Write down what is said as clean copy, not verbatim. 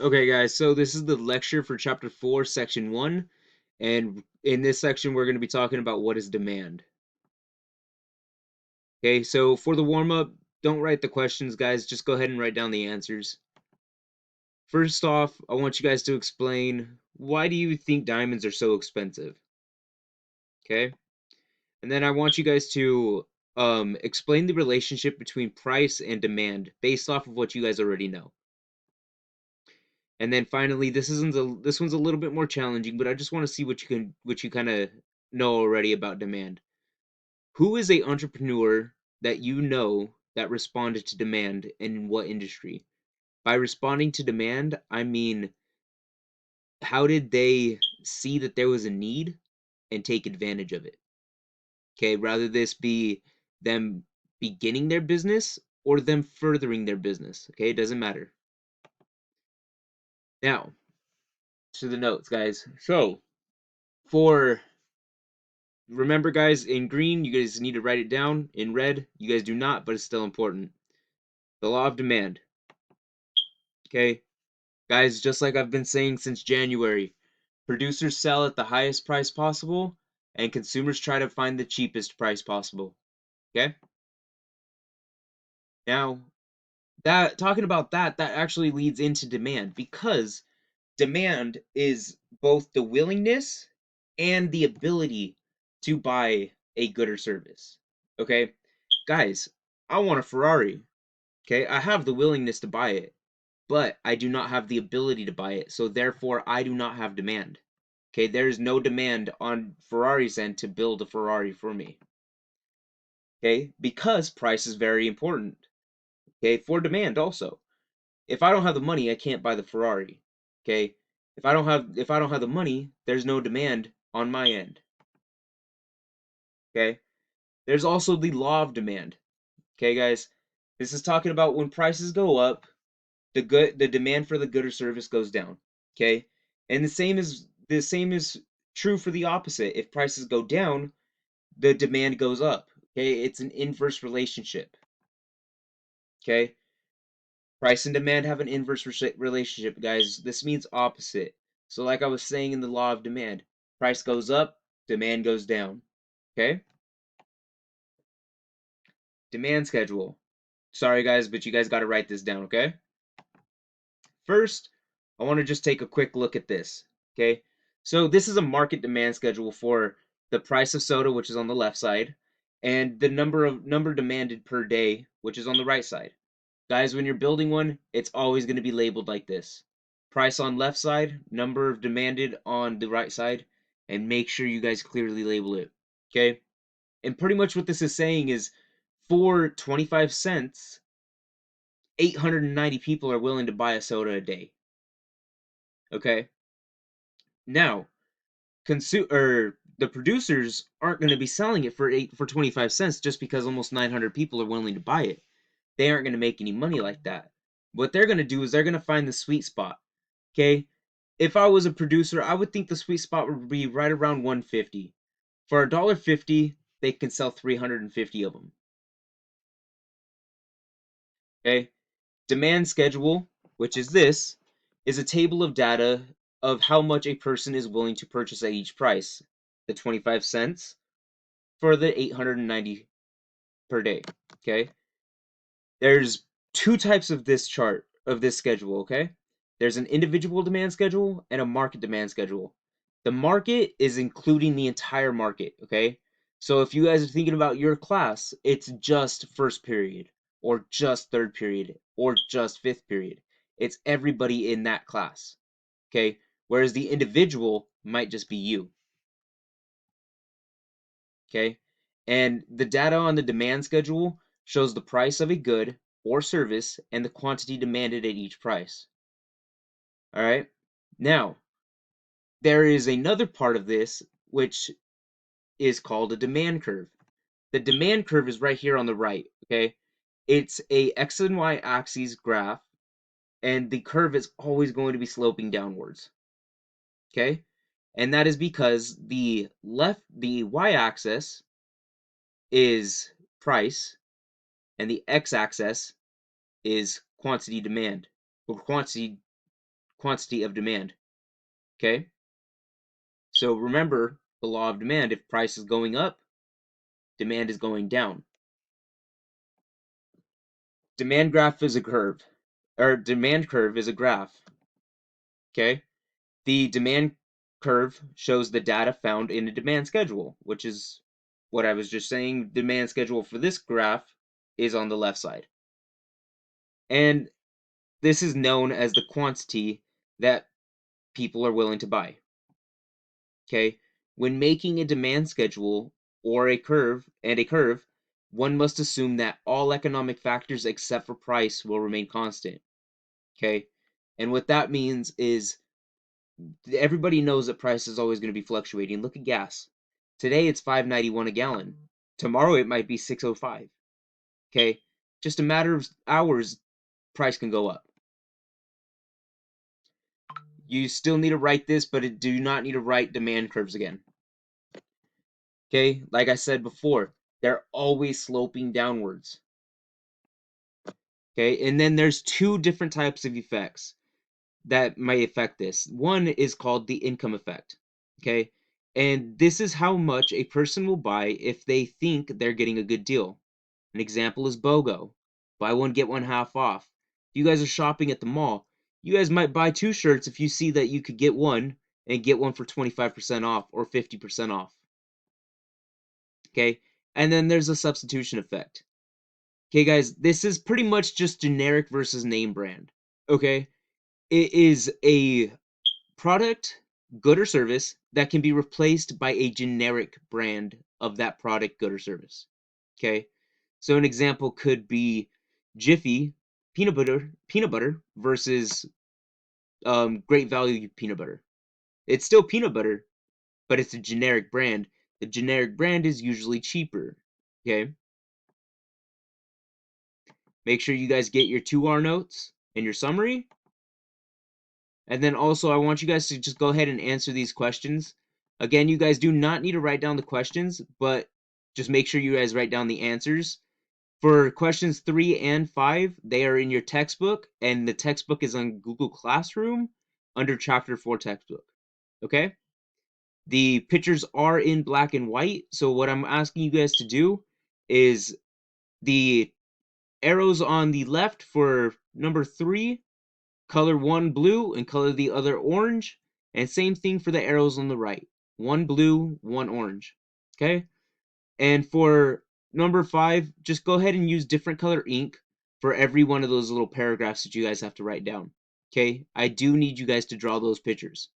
Okay, guys, so this is the lecture for chapter 4, section 1, and in this section, we're going to be talking about what is demand. Okay, so for the warm up, don't write the questions, guys, just go ahead and write down the answers. First off, I want you guys to explain why do you think diamonds are so expensive? Okay, and then I want you guys to explain the relationship between price and demand based off of what you guys already know. And then finally, this one's a little bit more challenging, but I just want to see what you kind of know already about demand. Who is a entrepreneur that you know that responded to demand and in what industry? By responding to demand, I mean how did they see that there was a need and take advantage of it? Okay, rather this be them beginning their business or them furthering their business. Okay, it doesn't matter. Now, to the notes, guys. So, for remember, guys, in green, you guys need to write it down. In red, you guys do not, but it's still important. The law of demand. Okay? Guys, just like I've been saying since January, producers sell at the highest price possible, and consumers try to find the cheapest price possible. Okay? Now, that talking about that actually leads into demand because demand is both the willingness and the ability to buy a good or service. Okay? Guys, I want a Ferrari. Okay? I have the willingness to buy it, but I do not have the ability to buy it. So therefore, I do not have demand. Okay? There is no demand on Ferrari's end to build a Ferrari for me. Okay? Because price is very important. Okay? For demand also. If I don't have the money, I can't buy the Ferrari. Okay? If I don't have the money, there's no demand on my end. Okay? There's also the law of demand. Okay, guys? This is talking about when prices go up, the demand for the good or service goes down. Okay? And the same is true for the opposite. If prices go down, the demand goes up. Okay? It's an inverse relationship. Okay? Price and demand have an inverse relationship, guys. This means opposite. So, like I was saying in the law of demand, price goes up, demand goes down. Okay? Demand schedule. Sorry, guys, but you guys got to write this down, okay? First, I want to just take a quick look at this. Okay? So, this is a market demand schedule for the price of soda, which is on the left side, and the number demanded per day, which is on the right side. Guys, when you're building one, it's always going to be labeled like this. Price on left side, number of demanded on the right side, and make sure you guys clearly label it. Okay? And pretty much what this is saying is for 25 cents, 890 people are willing to buy a soda a day. Okay? Now, the producers aren't going to be selling it for 25 cents just because almost 900 people are willing to buy it. They aren't going to make any money like that. What they're going to do is they're going to find the sweet spot. Okay? If I was a producer, I would think the sweet spot would be right around 150. For $1.50, they can sell 350 of them. Okay? Demand schedule, which is this, is a table of data of how much a person is willing to purchase at each price. The 25 cents for the 890 per day. Okay? There's two types of this chart, of this schedule, okay? There's an individual demand schedule and a market demand schedule. The market is including the entire market, okay? So if you guys are thinking about your class, it's just first period, or just third period, or just fifth period. It's everybody in that class, okay? Whereas the individual might just be you, okay? And the data on the demand schedule shows the price of a good or service and the quantity demanded at each price. All right? Now, there is another part of this which is called a demand curve. The demand curve is right here on the right, okay? It's a x and y axis graph, and the curve is always going to be sloping downwards, okay? And that is because the y axis is price and the x axis is quantity demand or quantity quantity of demand. Okay? So remember the law of demand. If price is going up, demand is going down. Demand graph is a curve, or demand curve is a graph. Okay? The demand curve shows the data found in a demand schedule, which is what I was just saying. Demand schedule for this graph is on the left side. And this is known as the quantity that people are willing to buy. Okay? When making a demand schedule or a curve, one must assume that all economic factors except for price will remain constant. Okay? And what that means is everybody knows that price is always going to be fluctuating. Look at gas. Today it's $5.91 a gallon. Tomorrow it might be $6.05. Okay? Just a matter of hours, price can go up. You still need to write this, but do not need to write demand curves again. Okay? Like I said before, they're always sloping downwards. Okay? And then there's two different types of effects that might affect this. One is called the income effect. Okay? And this is how much a person will buy if they think they're getting a good deal. An example is BOGO. Buy one, get one half off. If you guys are shopping at the mall, you guys might buy two shirts if you see that you could get one and get one for 25% off or 50% off. Okay? And then there's a substitution effect. Okay, guys, this is pretty much just generic versus name brand. Okay? It is a product, good or service that can be replaced by a generic brand of that product, good or service. Okay? So an example could be Jiffy peanut butter versus Great Value peanut butter. It's still peanut butter, but it's a generic brand. The generic brand is usually cheaper. Okay? Make sure you guys get your 2R notes and your summary. And then also, I want you guys to just go ahead and answer these questions. Again, you guys do not need to write down the questions, but just make sure you guys write down the answers. For questions 3 and 5, they are in your textbook, and the textbook is on Google Classroom under Chapter 4 textbook. Okay? The pictures are in black and white, so what I'm asking you guys to do is the arrows on the left for number 3, color one blue and color the other orange, and same thing for the arrows on the right. One blue, one orange. Okay? And for number 5, just go ahead and use different color ink for every one of those little paragraphs that you guys have to write down. Okay? I do need you guys to draw those pictures.